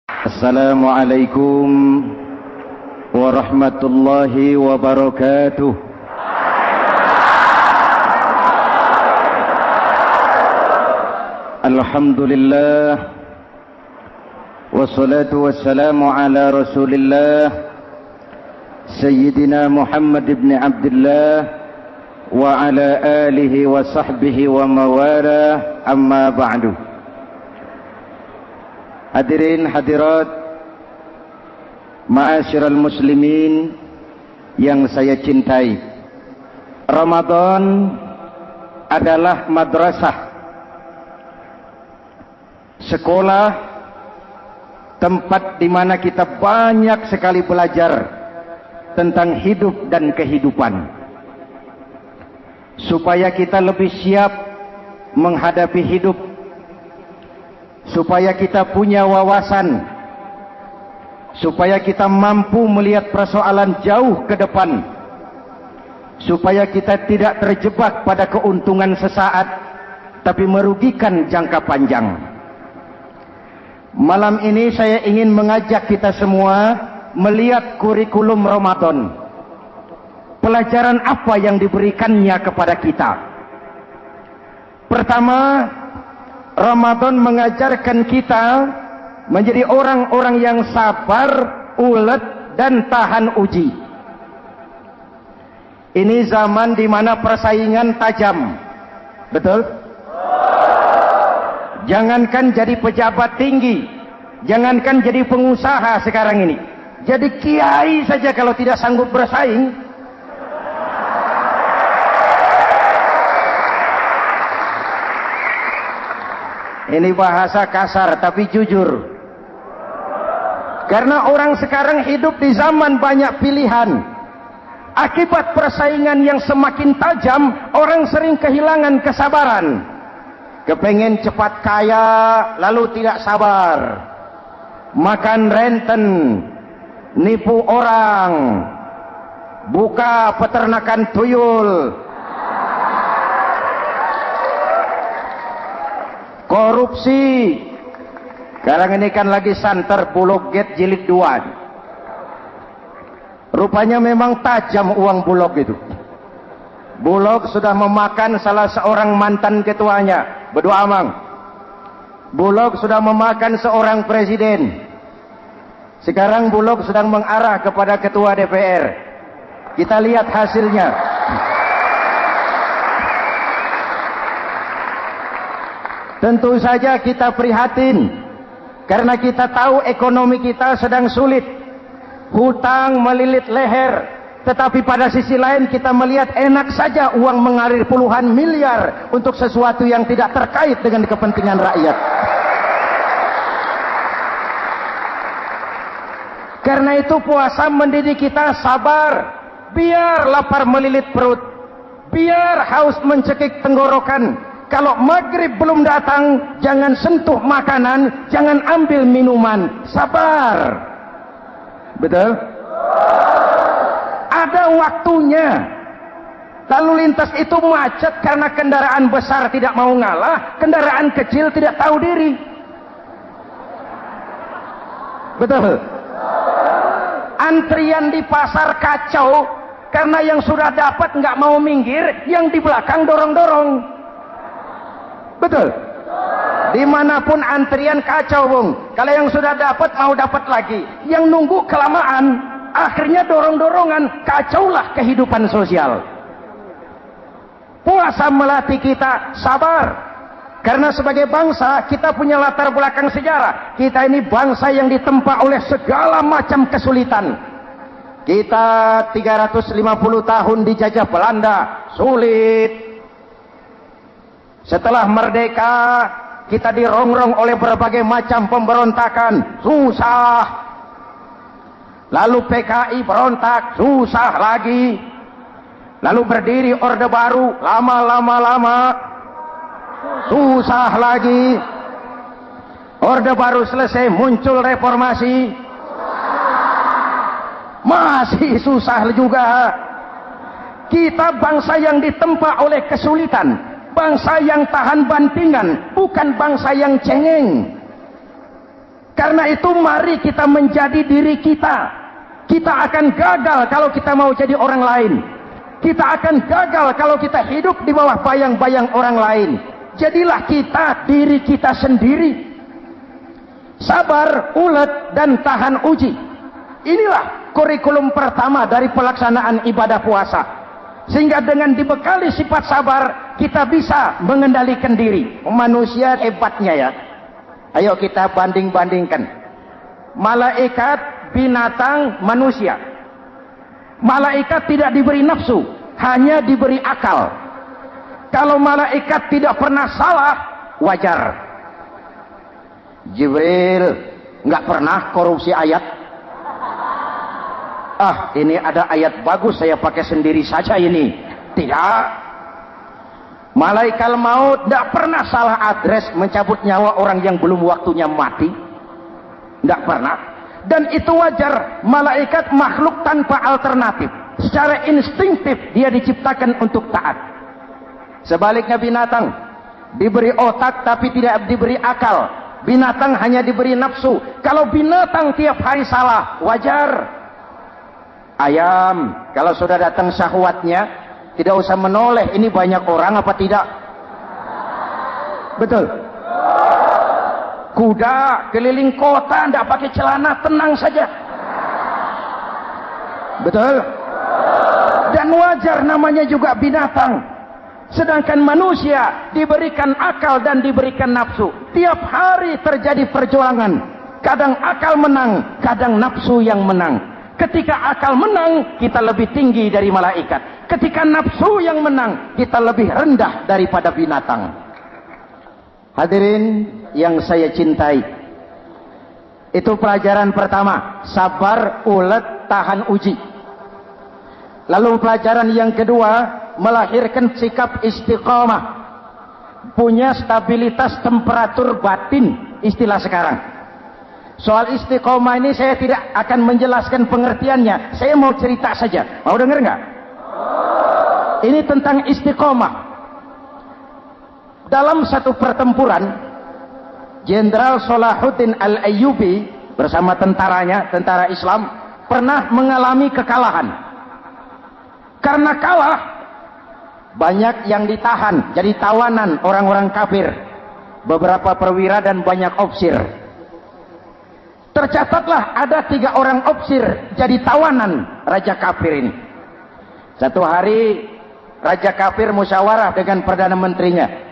Assalamualaikum warahmatullahi wabarakatuh. Alhamdulillah wassalatu wassalamu ala Rasulillah Sayyidina Muhammad ibn Abdullah wa ala alihi wa sahbihi wa mawala, amma ba'du. Hadirin hadirat ma'asyiral muslimin yang saya cintai, Ramadan adalah madrasah, sekolah, tempat di mana kita banyak sekali belajar tentang hidup dan kehidupan, supaya kita lebih siap menghadapi hidup, supaya kita punya wawasan, supaya kita mampu melihat persoalan jauh ke depan, supaya kita tidak terjebak pada keuntungan sesaat tapi merugikan jangka panjang. Malam ini saya ingin mengajak kita semua melihat kurikulum Ramadan. Pelajaran apa yang diberikannya kepada kita? Pertama, Ramadan mengajarkan kita menjadi orang-orang yang sabar, ulet, dan tahan uji. Ini zaman di mana persaingan tajam. Betul? Jangankan jadi pejabat tinggi, jangankan jadi pengusaha sekarang ini, jadi kiai saja kalau tidak sanggup bersaing. Ini bahasa kasar tapi jujur. Karena orang sekarang hidup di zaman banyak pilihan. Akibat persaingan yang semakin tajam, orang sering kehilangan kesabaran. Kepengen cepat kaya, lalu tidak sabar. Makan renten, nipu orang, buka peternakan tuyul, korupsi. Sekarang ini kan lagi santer Bulog Gate jilid 2. Rupanya memang tajam uang Bulog itu. Bulog sudah memakan salah seorang mantan ketuanya, Bedua Amang. Bulog sudah memakan seorang presiden. Sekarang Bulog sedang mengarah kepada ketua DPR. Kita lihat hasilnya. Tentu saja kita prihatin, karena kita tahu ekonomi kita sedang sulit. Hutang melilit leher. Tetapi pada sisi lain kita melihat enak saja uang mengalir puluhan miliar untuk sesuatu yang tidak terkait dengan kepentingan rakyat. Karena itu puasa mendidik kita sabar. Biar lapar melilit perut, biar haus mencekik tenggorokan. Kalau maghrib belum datang, jangan sentuh makanan, jangan ambil minuman. Sabar. Betul? Ada waktunya. Lalu lintas itu macet karena kendaraan besar tidak mau ngalah, kendaraan kecil tidak tahu diri. Betul? Antrian di pasar kacau karena yang sudah dapat nggak mau minggir, yang di belakang dorong-dorong. Betul? Dimanapun antrian kacau, Bung. Kalau yang sudah dapat mau dapat lagi, yang nunggu kelamaan, akhirnya dorong-dorongan, kacaulah kehidupan sosial. Puasa melatih kita sabar. Karena sebagai bangsa kita punya latar belakang sejarah. Kita ini bangsa yang ditempa oleh segala macam kesulitan. Kita 350 tahun dijajah Belanda, sulit. Setelah merdeka, kita dirongrong oleh berbagai macam pemberontakan, susah. Lalu PKI berontak, susah lagi. Lalu berdiri Orde Baru, lama-lama, susah lagi. Orde Baru selesai, muncul reformasi, masih susah juga. Kita bangsa yang ditempa oleh kesulitan, bangsa yang tahan bantingan, bukan bangsa yang cengeng. Karena itu mari kita menjadi diri kita. Kita akan gagal kalau kita mau jadi orang lain. Kita akan gagal kalau kita hidup di bawah bayang-bayang orang lain. Jadilah kita diri kita sendiri. Sabar, ulet, dan tahan uji. Inilah kurikulum pertama dari pelaksanaan ibadah puasa. Sehingga dengan dibekali sifat sabar, kita bisa mengendalikan diri. Manusia hebatnya ya. Ayo kita banding-bandingkan. Malaikat, binatang, manusia. Malaikat tidak diberi nafsu, hanya diberi akal. Kalau malaikat tidak pernah salah, wajar. Jibril nggak pernah korupsi ayat. Ini ada ayat bagus, saya pakai sendiri saja ini. Tidak. Malaikat maut tidak pernah salah adres mencabut nyawa orang yang belum waktunya mati. Tidak pernah. Dan itu wajar. Malaikat makhluk tanpa alternatif. Secara instinktif dia diciptakan untuk taat. Sebaliknya binatang diberi otak tapi tidak diberi akal. Binatang hanya diberi nafsu. Kalau binatang tiap hari salah, wajar. Ayam kalau sudah datang syahwatnya, tidak usah menoleh, ini banyak orang apa tidak? Betul. Kuda keliling kota tidak pakai celana, tenang saja. Betul. Dan wajar, namanya juga binatang. Sedangkan manusia diberikan akal dan diberikan nafsu. Tiap hari terjadi perjuangan. Kadang akal menang, kadang nafsu yang menang. Ketika akal menang, kita lebih tinggi dari malaikat. Ketika nafsu yang menang, kita lebih rendah daripada binatang. Hadirin yang saya cintai, itu pelajaran pertama, sabar, ulet, tahan uji. Lalu pelajaran yang kedua, melahirkan sikap istiqamah, punya stabilitas temperatur batin, istilah sekarang. Soal istiqamah ini saya tidak akan menjelaskan pengertiannya, saya mau cerita saja. Mau dengar nggak? Ini tentang istiqamah. Dalam satu pertempuran, Jenderal Salahuddin Al-Ayyubi bersama tentaranya, tentara Islam, pernah mengalami kekalahan. Karena kalah, banyak yang ditahan jadi tawanan orang-orang kafir, beberapa perwira dan banyak ofsir. Tercatatlah ada 3 orang ofsir jadi tawanan raja kafir ini. Satu hari raja kafir musyawarah dengan perdana menterinya.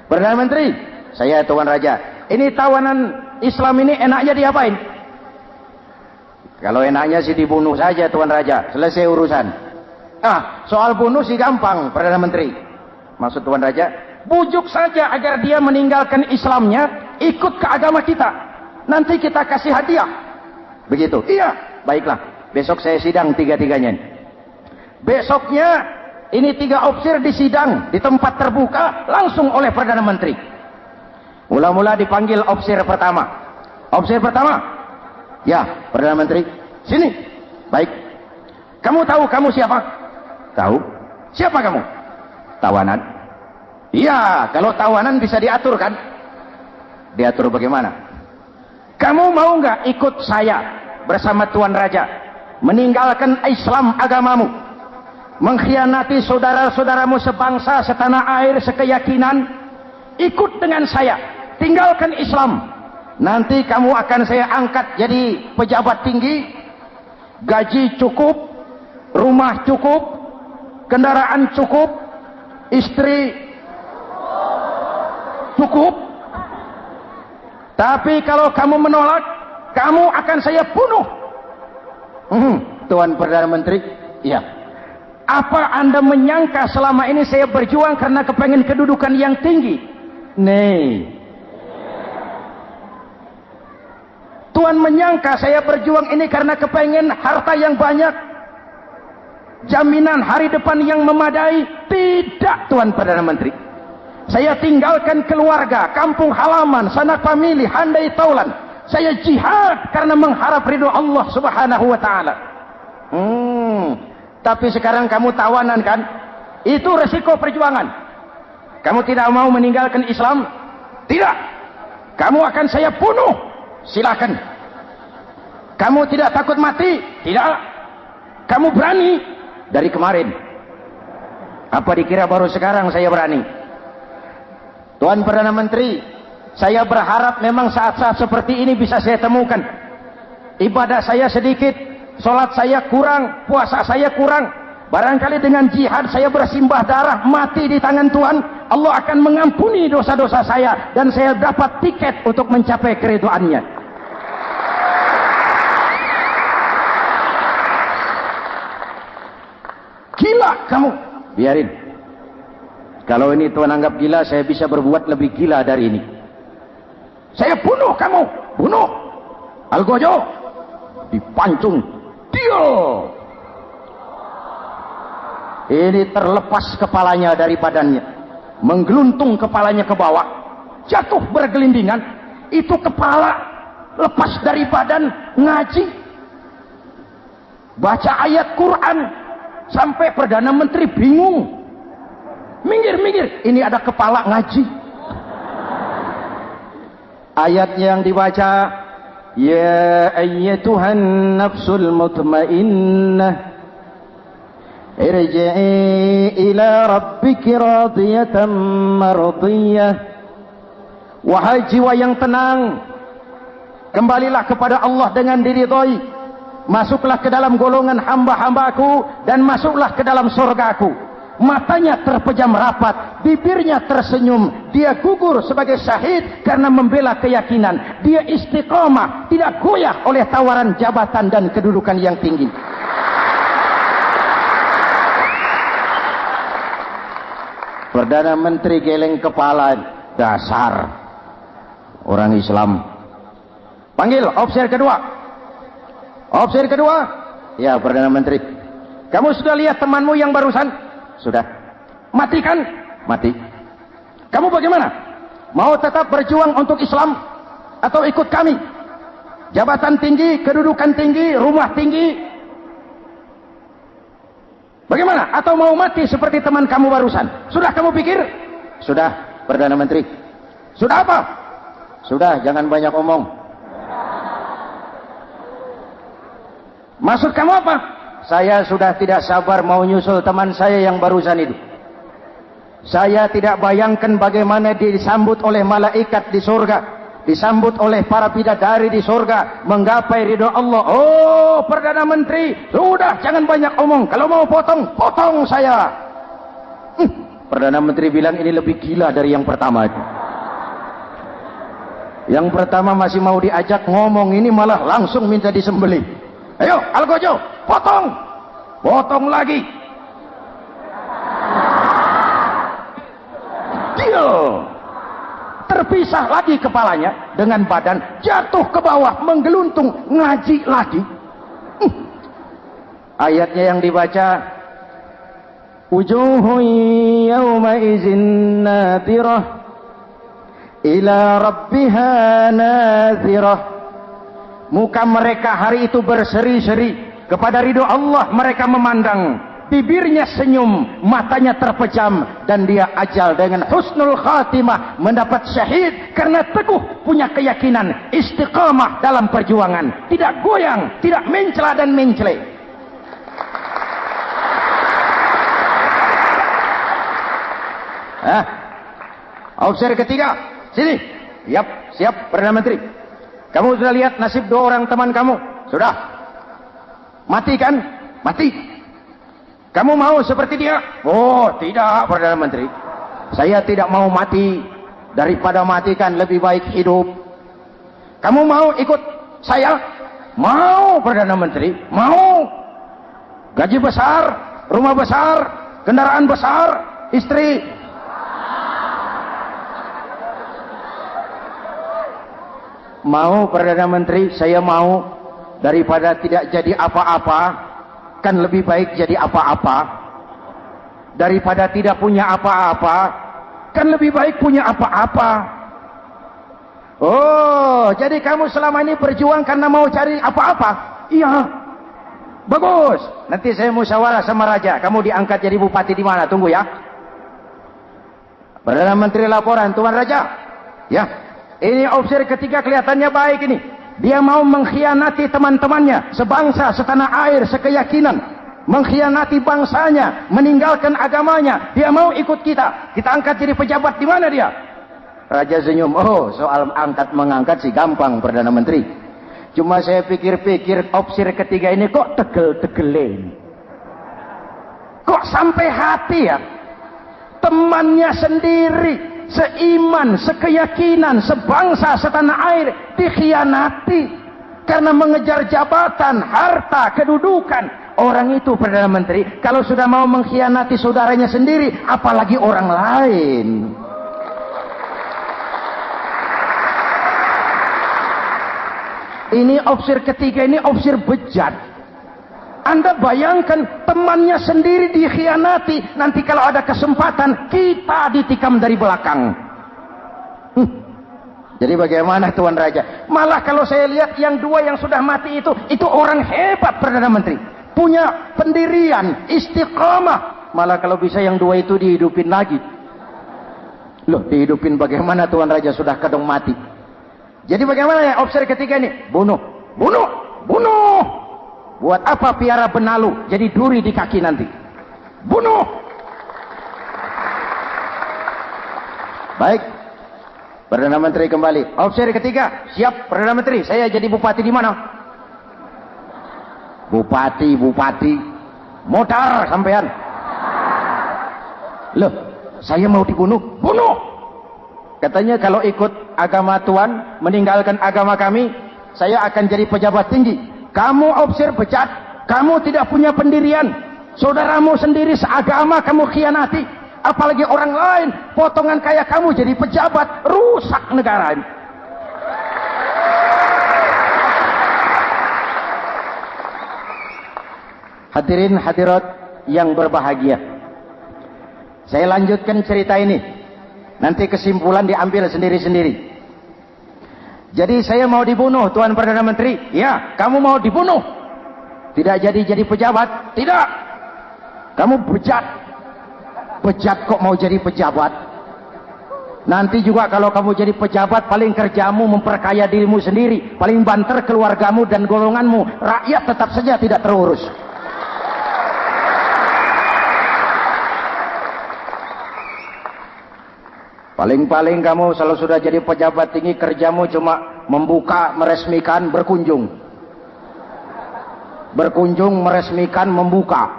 Perdana menteri, saya tuan raja, ini tawanan Islam ini enaknya diapain? Kalau enaknya sih dibunuh saja tuan raja, selesai urusan. Soal bunuh sih gampang, Perdana Menteri. Maksud Tuan Raja, bujuk saja agar dia meninggalkan Islamnya, ikut ke agama kita. Nanti kita kasih hadiah. Begitu. Iya, baiklah. Besok saya sidang 3-3-nya. Besoknya, ini 3 ofsir disidang di tempat terbuka langsung oleh Perdana Menteri. Mula-mula dipanggil ofsir pertama. Ofsir pertama, ya Perdana Menteri, sini. Baik. Kamu tahu kamu siapa? Tahu. Siapa kamu? Tawanan. Iya, kalau tawanan bisa diatur kan? Diatur bagaimana? Kamu mau nggak ikut saya bersama Tuan Raja meninggalkan Islam agamamu, mengkhianati saudara-saudaramu sebangsa, setanah air, sekeyakinan? Ikut dengan saya, tinggalkan Islam. Nanti kamu akan saya angkat jadi pejabat tinggi, gaji cukup, rumah cukup, kendaraan cukup, istri cukup. Tapi kalau kamu menolak, kamu akan saya bunuh. Tuan Perdana Menteri, iya. Apa Anda menyangka selama ini saya berjuang karena kepengen kedudukan yang tinggi? Nih. Tuan menyangka saya berjuang ini karena kepengen harta yang banyak, jaminan hari depan yang memadai? Tidak, Tuan Perdana Menteri. Saya tinggalkan keluarga, kampung halaman, sanak famili, handai taulan. Saya jihad karena mengharap ridho Allah Subhanahu wa ta'ala. Tapi sekarang kamu tawanan kan? Itu resiko perjuangan. Kamu tidak mau meninggalkan Islam? Tidak. Kamu akan saya bunuh. Silakan. Kamu tidak takut mati? Tidak. Kamu berani? Dari kemarin. Apa dikira baru sekarang saya berani? Tuan Perdana Menteri, saya berharap memang saat-saat seperti ini bisa saya temukan. Ibadah saya sedikit, sholat saya kurang, puasa saya kurang. Barangkali dengan jihad saya bersimbah darah, mati di tangan Tuhan, Allah akan mengampuni dosa-dosa saya dan saya dapat tiket untuk mencapai keridhaannya. Gila kamu, biarin. Kalau ini Tuhan anggap gila, saya bisa berbuat lebih gila dari ini. Saya bunuh kamu, bunuh. Algojo dipancung, deal. Ini terlepas kepalanya dari badannya, menggeluntung kepalanya ke bawah, jatuh bergelindingan. Itu kepala lepas dari badan, ngaji, baca ayat Quran, sampai Perdana Menteri bingung. Minggir, ini ada kepala ngaji. Ayat yang dibaca, ya ayyatuhan nafsul mutmainnah, irji'i ila rabbiki radiyatan mardiyah. Wahai jiwa yang tenang, kembalilah kepada Allah dengan diridhai. Masuklah ke dalam golongan hamba-hambaku dan masuklah ke dalam surgaku. Matanya terpejam rapat, bibirnya tersenyum. Dia gugur sebagai syahid karena membela keyakinan. Dia istiqamah, tidak goyah oleh tawaran jabatan dan kedudukan yang tinggi. Perdana Menteri geleng kepala, dasar orang Islam. Panggil officer kedua. Officer kedua, ya Perdana Menteri. Kamu sudah lihat temanmu yang barusan? Sudah. Mati kan? Mati. Kamu bagaimana? Mau tetap berjuang untuk Islam atau ikut kami? Jabatan tinggi, kedudukan tinggi, rumah tinggi. Bagaimana? Atau mau mati seperti teman kamu barusan? Sudah kamu pikir? Sudah, Perdana Menteri. Sudah apa? Sudah, jangan banyak omong. Maksud kamu apa? Saya sudah tidak sabar mau nyusul teman saya yang barusan itu. Saya tidak bayangkan bagaimana disambut oleh malaikat di surga, disambut oleh para bidadari di surga, menggapai ridho Allah. Oh, Perdana Menteri, sudah jangan banyak omong. Kalau mau potong, potong saya. Perdana Menteri bilang ini lebih gila dari yang pertama itu. Yang pertama masih mau diajak ngomong, ini malah langsung minta disembelih. Ayo, Algojo, potong. Potong lagi. Deal. Terpisah lagi kepalanya dengan badan, jatuh ke bawah, menggeluntung, ngaji lagi. Ayatnya yang dibaca, wujuhun yawma izin nadirah ila rabbiha nazirah. Muka mereka hari itu berseri-seri kepada ridho Allah. Mereka memandang, bibirnya senyum, matanya terpejam, dan dia ajal dengan husnul khatimah, mendapat syahid karena teguh punya keyakinan, istiqamah dalam perjuangan, tidak goyang, tidak mencela dan mencele. Officer ketiga, sini. Siap, Perdana Menteri. Kamu sudah lihat nasib dua orang teman kamu? Sudah. Mati kan? Mati. Kamu mau seperti dia? Oh, tidak, Perdana Menteri. Saya tidak mau mati. Daripada mati kan lebih baik hidup. Kamu mau ikut saya? Mau, Perdana Menteri. Mau. Gaji besar, rumah besar, kendaraan besar, istri. Mau, Perdana Menteri, saya mau. Daripada tidak jadi apa-apa, kan lebih baik jadi apa-apa. Daripada tidak punya apa-apa, kan lebih baik punya apa-apa. Oh, jadi kamu selama ini berjuang karena mau cari apa-apa? Iya. Bagus. Nanti saya musyawarah sama Raja. Kamu diangkat jadi bupati di mana? Tunggu ya. Perdana Menteri laporan, Tuan Raja. Ya. Ini officer ketiga kelihatannya baik ini. dia mau mengkhianati teman-temannya, sebangsa, setanah air, sekeyakinan, mengkhianati bangsanya, meninggalkan agamanya, dia mau ikut kita angkat jadi pejabat. Di mana dia? Raja senyum. Oh, soal angkat mengangkat sih gampang, Perdana Menteri. Cuma saya pikir-pikir opsi ketiga ini kok tegel-tegelin, kok sampai hati ya. Temannya sendiri, seiman, sekeyakinan, sebangsa, setanah air dikhianati karena mengejar jabatan, harta, kedudukan. Orang itu, Perdana Menteri, kalau sudah mau mengkhianati saudaranya sendiri, apalagi orang lain. Ini opsi ketiga, ini opsi bejat. Anda bayangkan temannya sendiri dikhianati, nanti kalau ada kesempatan kita ditikam dari belakang. Jadi bagaimana Tuan Raja? Malah kalau saya lihat yang dua yang sudah mati itu orang hebat, Perdana Menteri, punya pendirian, istiqamah. Malah kalau bisa yang dua itu dihidupin lagi. Loh, dihidupin bagaimana Tuan Raja, sudah kadung mati. Jadi bagaimana ya opsi ketiga ini? Bunuh. Buat apa piara benalu jadi duri di kaki nanti? Bunuh. Baik, Perdana Menteri kembali. Opsi ketiga, siap Perdana Menteri. Saya jadi bupati di mana? Bupati, modar sampean. Loh, saya mau dibunuh. Bunuh. Katanya kalau ikut agama Tuhan, meninggalkan agama kami, saya akan jadi pejabat tinggi. Kamu opsir bejat, kamu tidak punya pendirian, saudaramu sendiri seagama kamu khianati, apalagi orang lain, potongan kaya kamu jadi pejabat, rusak negara ini. Hadirin hadirat yang berbahagia, saya lanjutkan cerita ini, nanti kesimpulan diambil sendiri-sendiri. Jadi saya mau dibunuh, Tuan Perdana Menteri. Ya, kamu mau dibunuh. Tidak jadi pejabat. Tidak. Kamu bejat. Bejat kok mau jadi pejabat. Nanti juga kalau kamu jadi pejabat, paling kerjamu memperkaya dirimu sendiri. Paling banter keluargamu dan golonganmu. Rakyat tetap saja tidak terurus. Paling-paling kamu kalau sudah jadi pejabat tinggi, kerjamu cuma membuka, meresmikan, berkunjung. Berkunjung, meresmikan, membuka.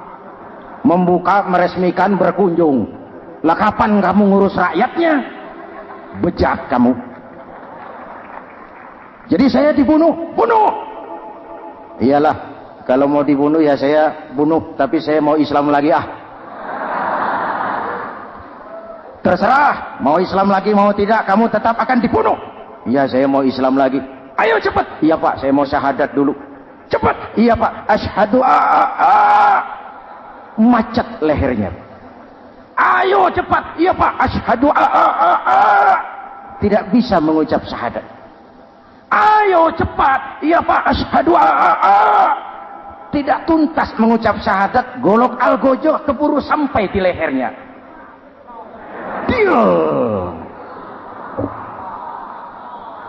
Membuka, meresmikan, berkunjung. Lah kapan kamu ngurus rakyatnya? Bejat kamu. Jadi saya dibunuh. Bunuh. Iyalah, kalau mau dibunuh ya saya bunuh. Tapi saya mau Islam lagi Terserah, mau Islam lagi mau tidak, kamu tetap akan dibunuh. Iya, saya mau Islam lagi. Ayo cepat. Iya Pak, saya mau syahadat dulu. Cepat. Iya Pak, asyhadu macet lehernya. Ayo cepat. Iya Pak, asyhadu tidak bisa mengucap syahadat. Ayo cepat. Iya Pak, asyhadu tidak tuntas mengucap syahadat, golok algojo keburu sampai di lehernya.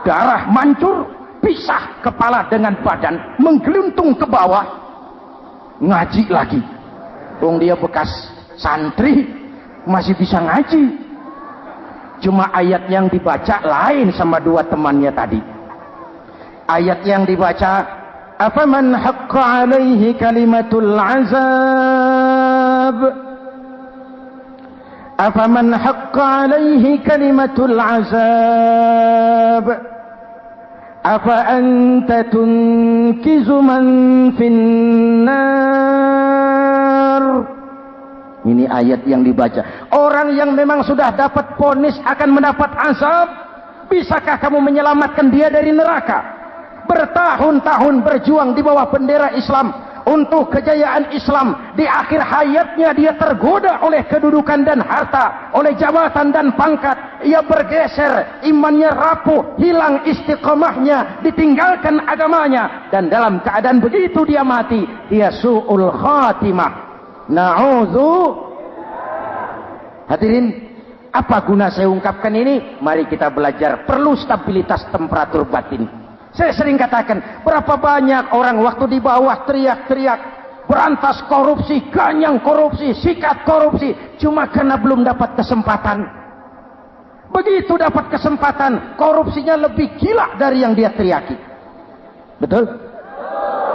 Darah mancur, pisah kepala dengan badan, menggeluntung ke bawah. Ngaji lagi. Dia bekas santri, masih bisa ngaji. Cuma ayat yang dibaca lain sama dua temannya tadi. Ayat yang dibaca, afaman haqqa alaihi kalimatul azab, afaman haqqa alaihi kalimatul azab, afa anta tunkizu man finnar. Ini ayat yang dibaca. Orang yang memang sudah dapat vonis akan mendapat azab, bisakah kamu menyelamatkan dia dari neraka? Bertahun-tahun berjuang di bawah bendera Islam untuk kejayaan Islam, di akhir hayatnya dia tergoda oleh kedudukan dan harta, oleh jabatan dan pangkat. Ia bergeser, imannya rapuh, hilang istiqomahnya, ditinggalkan agamanya, dan dalam keadaan begitu dia mati. Dia su'ul khatimah. Na'udzu. Hadirin, apa guna saya ungkapkan ini? Mari kita belajar, perlu stabilitas temperatur batin. Saya sering katakan, berapa banyak orang waktu di bawah teriak-teriak, berantas korupsi, ganyang korupsi, sikat korupsi, cuma karena belum dapat kesempatan. Begitu dapat kesempatan, korupsinya lebih gila dari yang dia teriaki. Betul?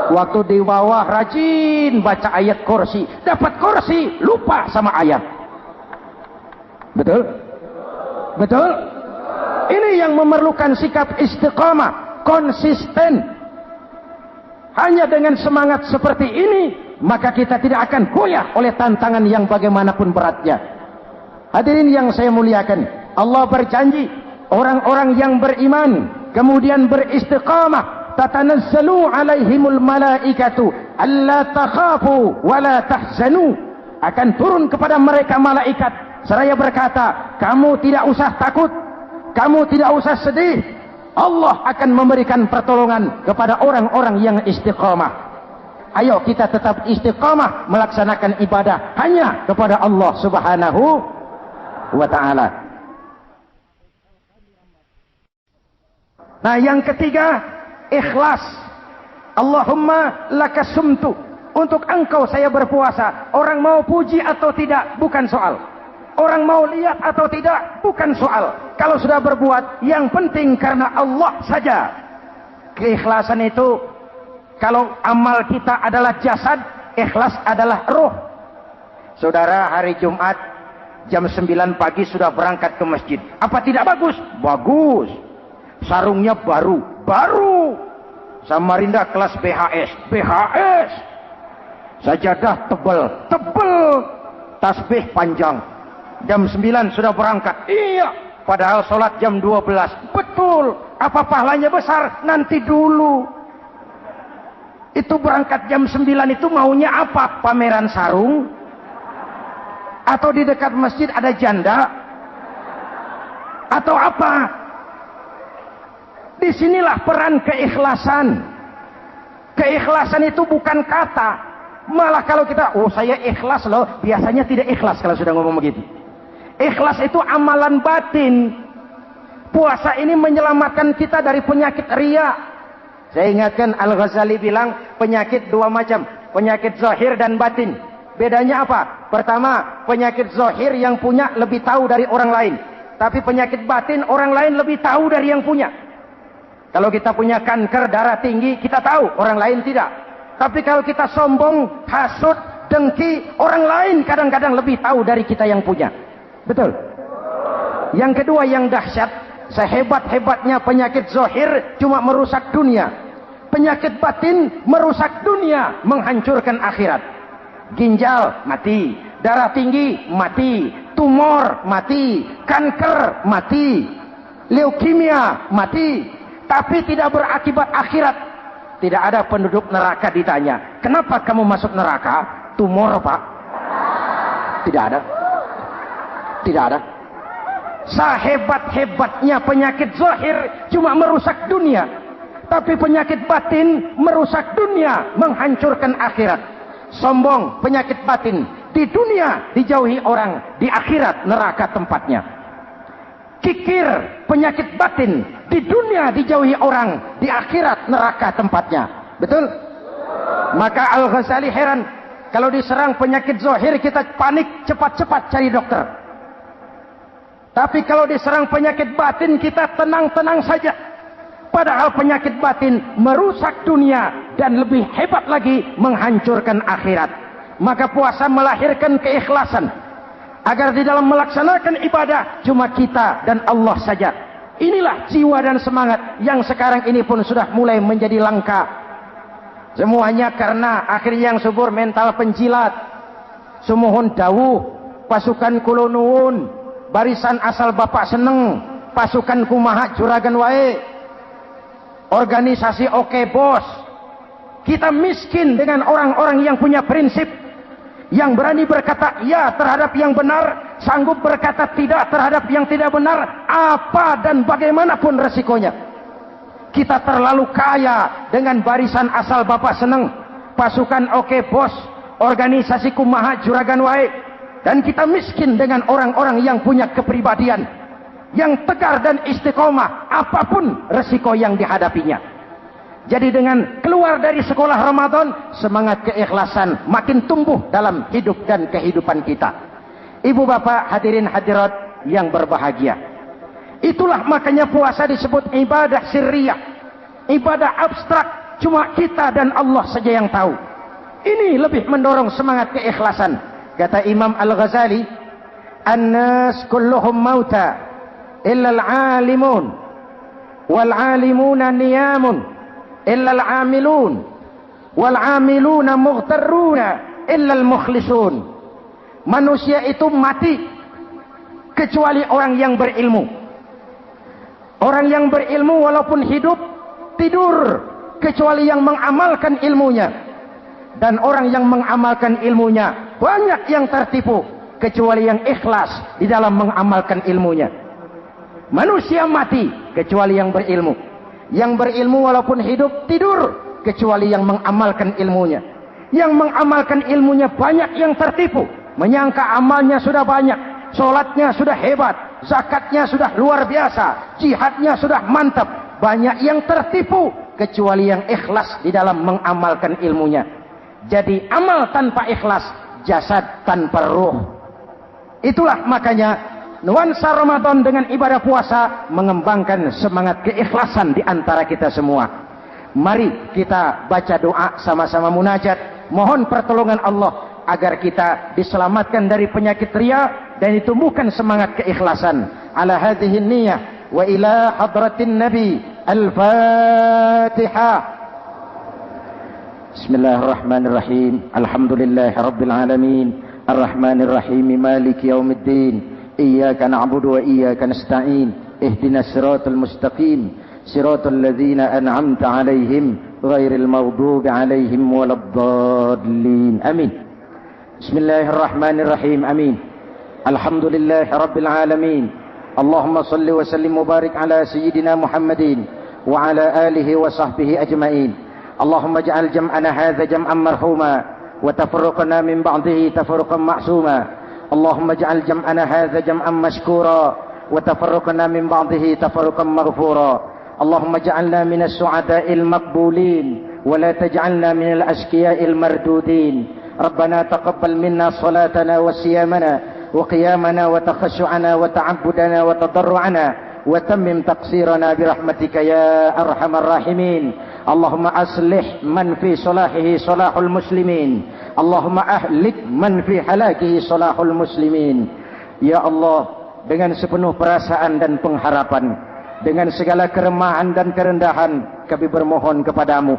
Waktu di bawah rajin baca ayat kursi, dapat kursi, lupa sama ayat. Betul? Betul? Ini yang memerlukan sikap istiqamah, konsisten. Hanya dengan semangat seperti ini, maka kita tidak akan goyah oleh tantangan yang bagaimanapun beratnya. Hadirin yang saya muliakan, Allah berjanji, orang-orang yang beriman, kemudian beristiqamah, tatanazzalu alaihimul malaikatu alla takhafu wa la tahzanu, akan turun kepada mereka malaikat seraya berkata, kamu tidak usah takut, kamu tidak usah sedih, Allah akan memberikan pertolongan kepada orang-orang yang istiqamah. Ayo kita tetap istiqamah melaksanakan ibadah hanya kepada Allah Subhanahu wa ta'ala. Nah, yang ketiga, ikhlas. Allahumma lakasumtu, untuk engkau saya berpuasa. Orang mau puji atau tidak bukan soal, orang mau lihat atau tidak bukan soal. Kalau sudah berbuat, yang penting karena Allah saja. Keikhlasan itu, kalau amal kita adalah jasad, ikhlas adalah roh. Saudara, hari Jumat jam 9 pagi sudah berangkat ke masjid. Apa tidak bagus? Bagus. Sarungnya baru. Samarinda kelas BHS. Sajadah tebal. Tasbih panjang. Jam 9 sudah berangkat. Iya. Padahal sholat jam 12. Betul. Apa pahalanya besar? Nanti dulu. Itu berangkat jam 9 itu maunya apa? Pameran sarung? Atau di dekat masjid ada janda? Atau apa? Disinilah peran keikhlasan. Keikhlasan itu bukan kata. Malah kalau kita, oh saya ikhlas loh, biasanya tidak ikhlas kalau sudah ngomong begitu. Ikhlas itu amalan batin. Puasa ini menyelamatkan kita dari penyakit riya. Saya ingatkan Al-Ghazali bilang penyakit dua macam, penyakit zahir dan batin. Bedanya apa? Pertama, penyakit zahir yang punya lebih tahu dari orang lain. Tapi penyakit batin orang lain lebih tahu dari yang punya. Kalau kita punya kanker darah tinggi, kita tahu, orang lain tidak. Tapi kalau kita sombong, hasut, dengki, orang lain kadang-kadang lebih tahu dari kita yang punya. Betul? Yang kedua yang dahsyat, sehebat-hebatnya penyakit zahir cuma merusak dunia. Penyakit batin merusak dunia, menghancurkan akhirat. Ginjal mati, darah tinggi mati, tumor mati, kanker mati, leukemia mati. Tapi tidak berakibat akhirat. Tidak ada penduduk neraka ditanya, kenapa kamu masuk neraka? Tumor, Pak. Tidak ada. Tidak ada. Sehebat-hebatnya penyakit zahir cuma merusak dunia. Tapi penyakit batin merusak dunia, menghancurkan akhirat. Sombong, penyakit batin. Di dunia dijauhi orang, di akhirat neraka tempatnya. Kikir, penyakit batin, di dunia dijauhi orang, di akhirat neraka tempatnya. Betul? Maka Al-Ghazali heran, kalau diserang penyakit zahir kita panik, cepat-cepat cari dokter. Tapi kalau diserang penyakit batin kita tenang-tenang saja. Padahal penyakit batin merusak dunia dan lebih hebat lagi menghancurkan akhirat. Maka puasa melahirkan keikhlasan. Agar di dalam melaksanakan ibadah cuma kita dan Allah saja. Inilah jiwa dan semangat yang sekarang ini pun sudah mulai menjadi langka. Semuanya karena akhirnya yang subur mental penjilat. Sumuhun dawuh, pasukan kulonuun, barisan asal bapak seneng, pasukan kumaha juragan wae, organisasi oke bos. Kita miskin dengan orang-orang yang punya prinsip, yang berani berkata ya terhadap yang benar, sanggup berkata tidak terhadap yang tidak benar, apa dan bagaimanapun resikonya. Kita terlalu kaya dengan barisan asal bapak seneng, pasukan oke bos, organisasi kumaha juragan wae, dan kita miskin dengan orang-orang yang punya kepribadian, yang tegar dan istiqomah apapun resiko yang dihadapinya. Jadi dengan keluar dari sekolah Ramadan, semangat keikhlasan makin tumbuh dalam hidup dan kehidupan kita. Ibu bapak hadirin hadirat yang berbahagia, itulah makanya puasa disebut ibadah sirriyah, ibadah abstrak, cuma kita dan Allah saja yang tahu. Ini lebih mendorong semangat keikhlasan. Kata Imam Al-Ghazali, "An-nas kulluhum mauta illa al-alimun wal alimuna niyamun illa al-amilun wal amiluna mughtarruna illa al-mukhlisun." Manusia itu mati kecuali orang yang berilmu. Orang yang berilmu walaupun hidup tidur kecuali yang mengamalkan ilmunya. Dan orang yang mengamalkan ilmunya banyak yang tertipu kecuali yang ikhlas di dalam mengamalkan ilmunya. Manusia mati kecuali yang berilmu. Yang berilmu walaupun hidup tidur kecuali yang mengamalkan ilmunya. Yang mengamalkan ilmunya banyak yang tertipu, menyangka amalnya sudah banyak, sholatnya sudah hebat, zakatnya sudah luar biasa, jihadnya sudah mantap. Banyak yang tertipu kecuali yang ikhlas di dalam mengamalkan ilmunya. Jadi amal tanpa ikhlas, jasad tanpa ruh. Itulah makanya nuansa Ramadan dengan ibadah puasa mengembangkan semangat keikhlasan di antara kita semua. Mari kita baca doa sama-sama munajat, mohon pertolongan Allah agar kita diselamatkan dari penyakit riya dan ditumbuhkan semangat keikhlasan. Ala hadhihi niyyah wa ila hadratin nabi. Al-Fatihah. Bismillahirrahmanirrahim. Alhamdulillahi rabbil alamin. Ar-Rahmanir Rahim. Maliki yaumiddin. Iyyaka na'budu wa iyyaka nasta'in. Ihdinas siratal mustaqim. Siratal ladzina an'amta 'alaihim ghairil maghdubi 'alaihim waladdallin. Amin. Bismillahirrahmanirrahim. Amin. Alhamdulillahi rabbil alamin. Allahumma salli wa sallim mubarak ala sayyidina Muhammadin wa ala alihi wa sahbihi ajma'in. Allahumma ja'al jam'ana hadha jam'an marhuma wa tafarruqana min ba'dihi tafarruqan ma'suma. Allahumma ja'al jam'ana hadha jam'an mashkura wa tafarruqana min ba'dihi tafarruqan maghfura. Allahumma ja'alna minas su'ada'il maqbulin wa la taj'alna minal ashqiya'il mardudin. Rabbana taqabbal minna salatana wa siyamana وقيامنا وتخشعنا وتعبدنا وتضرعنا وتمم تقصيرنا برحمتك يا أرحم الراحمين. اللهم أصلح من في صلاحه صلاح المسلمين. اللهم أهلك من في هلاكه صلاح المسلمين. Ya Allah, dengan sepenuh perasaan dan pengharapan, dengan segala keremahan dan kerendahan, kami bermohon kepadamu,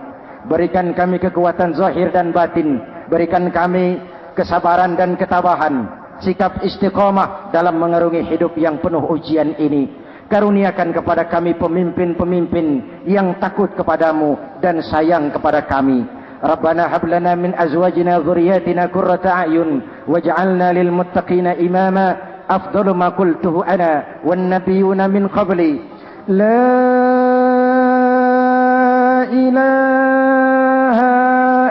berikan kami kekuatan zahir dan batin, berikan kami kesabaran dan ketabahan, sikap istiqamah dalam mengarungi hidup yang penuh ujian ini. Karuniakan kepada kami pemimpin-pemimpin yang takut kepadamu dan sayang kepada kami. Rabbana hab lana min azwajina dzurriyyatina qurrata a'yun waj'alna lil muttaqina imama. Afdalu ma qultuhu ana wan nabiyyuna min qabli. La ilaha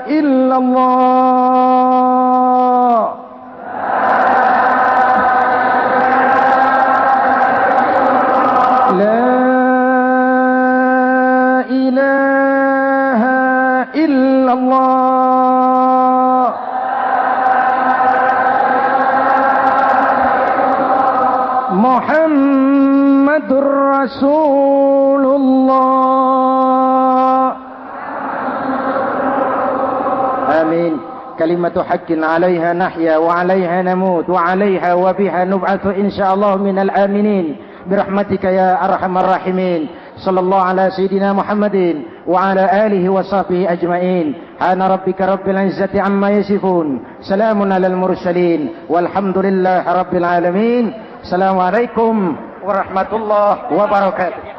illallah. Muhammadur Rasulullah. Amin. Kalimatu haqqin 'alaiha nahya wa 'alaiha namut wa 'alaiha wa biha nub'atsu insyaallah minal aminin birahmatika ya arhamar rahimin. Sallallahu ala sayyidina Muhammadin wa ala alihi wa sahbihi ajma'in. Ana rabbika rabbil izzati amma yasifun. Salamun alal mursalin walhamdulillahi rabbil alamin. Assalamualaikum warahmatullahi wabarakatuh.